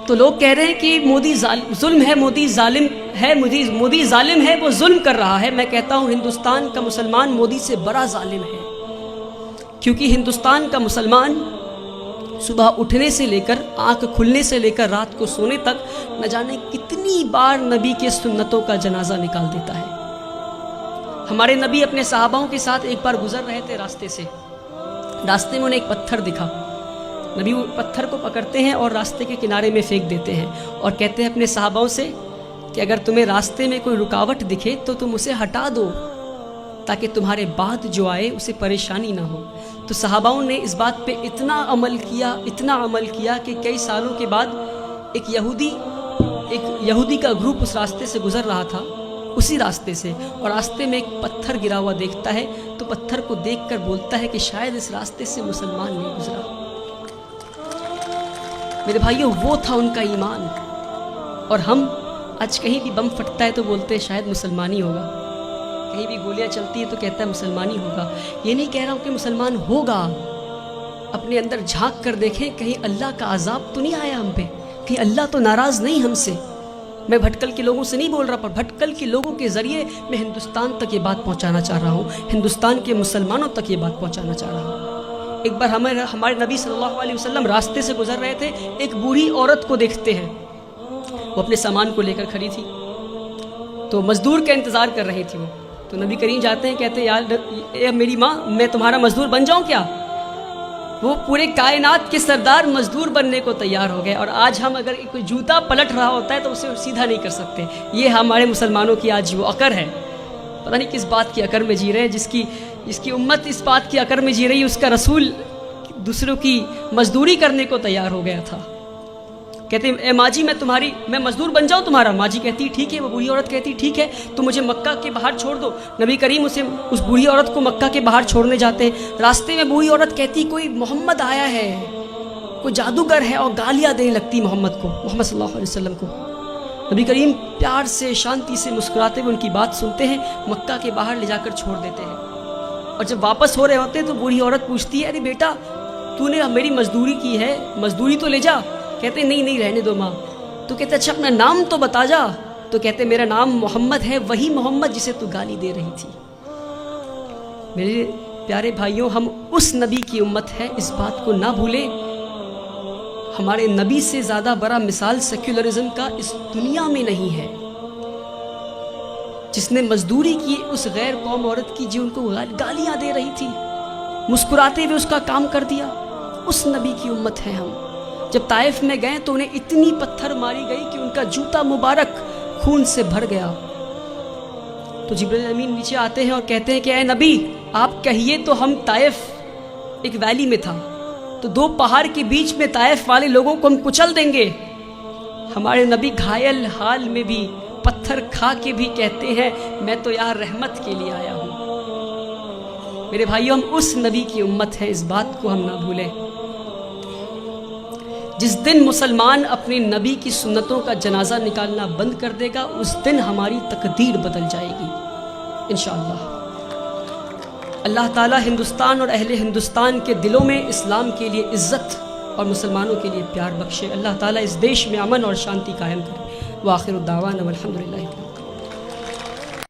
تو لوگ کہہ رہے ہیں کہ مودی ظلم ہے، مودی ظالم ہے، مودی ظالم ہے، وہ ظلم کر رہا ہے۔ میں کہتا ہوں ہندوستان کا مسلمان مودی سے بڑا ظالم ہے، کیونکہ ہندوستان کا مسلمان صبح اٹھنے سے لے کر آنکھ کھلنے سے لے کر رات کو سونے تک نہ جانے کتنی بار نبی کے سنتوں کا جنازہ نکال دیتا ہے۔ ہمارے نبی اپنے صحاباؤں کے ساتھ ایک بار گزر رہے تھے راستے سے، راستے میں انہیں ایک پتھر دکھا، نبی وہ پتھر کو پکڑتے ہیں اور راستے کے کنارے میں پھینک دیتے ہیں اور کہتے ہیں اپنے صحاباؤں سے کہ اگر تمہیں راستے میں کوئی رکاوٹ دکھے تو تم اسے ہٹا دو تاکہ تمہارے بعد جو آئے اسے پریشانی نہ ہو۔ تو صحاباؤں نے اس بات پہ اتنا عمل کیا کہ کئی سالوں کے بعد ایک یہودی کا گروپ اس راستے سے گزر رہا تھا، اسی راستے سے، اور راستے میں ایک پتھر گرا ہوا دیکھتا ہے تو پتھر کو دیکھ کر بولتا ہے کہ شاید اس راستے سے مسلمان نہیں گزرا۔ میرے بھائیوں، وہ تھا ان کا ایمان۔ اور ہم آج کہیں بھی بم پھٹتا ہے تو بولتے ہیں شاید مسلمانی ہوگا، کہیں بھی گولیاں چلتی ہے تو کہتا ہے مسلمانی ہوگا۔ یہ نہیں کہہ رہا ہوں کہ مسلمان ہوگا، اپنے اندر جھانک کر دیکھیں کہیں اللہ کا عذاب تو نہیں آیا ہم پہ، کہیں اللہ تو ناراض نہیں ہم سے۔ میں بھٹکل کے لوگوں سے نہیں بول رہا، پر بھٹکل کے لوگوں کے ذریعے میں ہندوستان تک یہ بات پہنچانا چاہ رہا ہوں، ہندوستان کے مسلمانوں تک یہ بات پہنچانا چاہ رہا ہوں۔ ایک بار ہمارے نبی صلی اللہ علیہ وسلم راستے سے گزر رہے تھے، ایک بوڑھی عورت کو دیکھتے ہیں، وہ اپنے سامان کو لے کر کھڑی تھی، تو مزدور کا انتظار کر رہی تھی وہ۔ تو نبی کریم جاتے ہیں، کہتے ہیں یار اے میری ماں، میں تمہارا مزدور بن جاؤں کیا؟ وہ پورے کائنات کے سردار مزدور بننے کو تیار ہو گئے، اور آج ہم اگر کوئی جوتا پلٹ رہا ہوتا ہے تو اسے سیدھا نہیں کر سکتے۔ یہ ہمارے مسلمانوں کی آج وہ عقر ہے، پتہ نہیں کس بات کی عقر میں جی رہے ہیں، جس کی امت اس بات کی عقر میں جی رہی ہے، اس کا رسول دوسروں کی مزدوری کرنے کو تیار ہو گیا تھا۔ کہتے ہیں اے ماں جی میں مزدور بن جاؤں تمہارا؟ ماں جی کہتی ٹھیک ہے، وہ بوڑھی عورت کہتی ٹھیک ہے، تو مجھے مکہ کے باہر چھوڑ دو۔ نبی کریم اس بوڑھی عورت کو مکہ کے باہر چھوڑنے جاتے ہیں، راستے میں بوڑھی عورت کہتی کوئی محمد آیا ہے، کوئی جادوگر ہے، اور گالیاں دینے لگتی محمد صلی اللہ علیہ وسلم کو۔ نبی کریم پیار سے شانتی سے مسکراتے ہوئے ان کی بات سنتے ہیں، مکہ کے باہر لے جا کر چھوڑ دیتے ہیں۔ اور جب واپس ہو رہے ہوتے ہیں تو بوڑھی عورت پوچھتی ہے ارے بیٹا تو نے میری مزدوری کی ہے، مزدوری تو لے جا۔ کہتے نہیں رہنے دو ماں۔ تو کہتے اچھا اپنا نام تو بتا جا۔ تو کہتے میرا نام محمد ہے، وہی محمد جسے تو گالی دے رہی تھی۔ میرے پیارے بھائیوں، ہم اس نبی کی امت ہے، اس بات کو نہ بھولیں۔ ہمارے نبی سے زیادہ بڑا مثال سیکولرزم کا اس دنیا میں نہیں ہے، جس نے مزدوری کی اس غیر قوم عورت کی جو ان کو گالیاں دے رہی تھی، مسکراتے ہوئے اس کا کام کر دیا۔ اس نبی کی امت ہے ہم۔ جب طائف میں گئے تو انہیں اتنی پتھر ماری گئی کہ ان کا جوتا مبارک خون سے بھر گیا۔ تو جبرائیل امین نیچے آتے ہیں اور کہتے ہیں کہ اے نبی آپ کہیے تو ہم طائف ایک ویلی میں تھا، تو دو پہاڑ کے بیچ میں طائف والے لوگوں کو ہم کچل دیں گے۔ ہمارے نبی گھائل حال میں بھی پتھر کھا کے بھی کہتے ہیں میں تو یہاں رحمت کے لیے آیا ہوں۔ میرے بھائیوں، ہم اس نبی کی امت ہے، اس بات کو ہم نہ بھولیں۔ جس دن مسلمان اپنے نبی کی سنتوں کا جنازہ نکالنا بند کر دے گا، اس دن ہماری تقدیر بدل جائے گی انشاءاللہ۔ اللہ تعالی ہندوستان اور اہل ہندوستان کے دلوں میں اسلام کے لیے عزت اور مسلمانوں کے لیے پیار بخشے۔ اللہ تعالی اس دیش میں امن اور شانتی قائم کرے۔ وآخر الدعوانا والحمدللہ۔